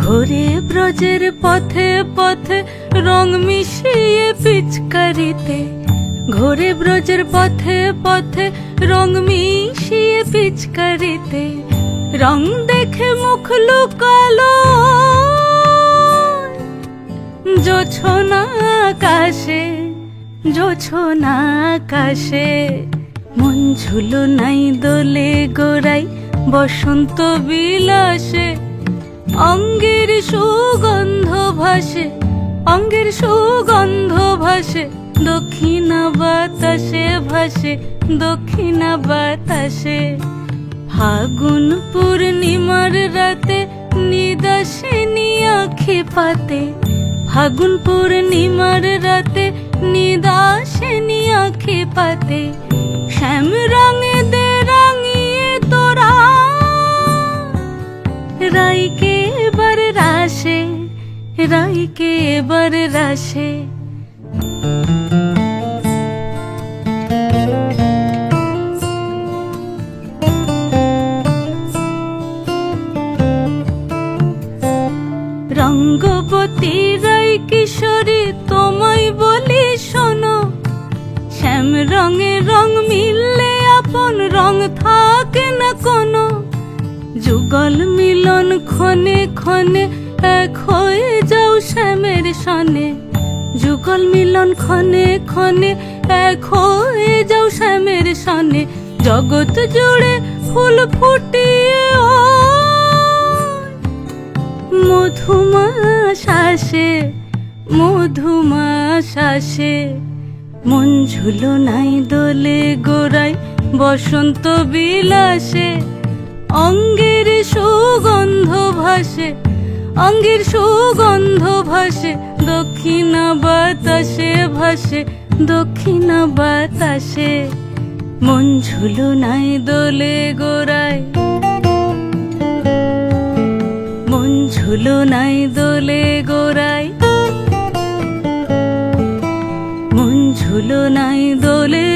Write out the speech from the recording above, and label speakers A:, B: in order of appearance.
A: ঘোরে ব্রজের পথে পথে রং মিশিয়ে পিচকারিতে, ঘোরে ব্রজের পথে পথে রং মিশিয়ে পিচকারিতে, রং দেখে মুখ লুকালো জোছনা আকাশে, জোছনা আকাশে। মন ঝুলো নাই দোলে গোড়াই বসন্ত বিলাসে, অঙ্গের সুগন্ধ ভাসে, অঙ্গের সুগন্ধ ভাসে, দক্ষিণা বাতাসে ভাসে, দক্ষিণা বাতাসে। ফাগুন পূর্ণিমার রাতে নিদাসিনী আঁখি পাতে, ফাগুন পূর্ণিমার রাতে নিদাসিনী আঁখি পাতে, শ্যাম রঙে দে রাঙিয়ে তোরা রাইকে এবার রাশে, রাইকে এবার রাশে। রঙ্গবতী রাই কিশোরী তোমায় বলি শোনো, শ্যাম রঙে রং মিললে আপন রং থাকে না কোনো, যুগল মিলন ক্ষণে ক্ষণে এক হয়ে যাও শ্যামের সনে, যুগল মিলন ক্ষণে ক্ষণে এক হয়ে যাও শ্যামের সনে। জগৎ জুড়ে ফুল ফুটিয়ে ও মধুমাস আসে, মধুমাস আসে। মন ঝুলো নাই দোলে গোড়াই বসন্ত বিলাসে, অঙ্গের সুগন্ধ ভাসে, অঙ্গের সুগন্ধ ভাসে, দক্ষিণা বাতাসে ভাসে, দক্ষিণা বাতাসে। মন ঝুলো নাই দোলে গোড়াই, মন ঝুলো নাই দোলে গোড়াই, মন ঝুলো নাই দোলে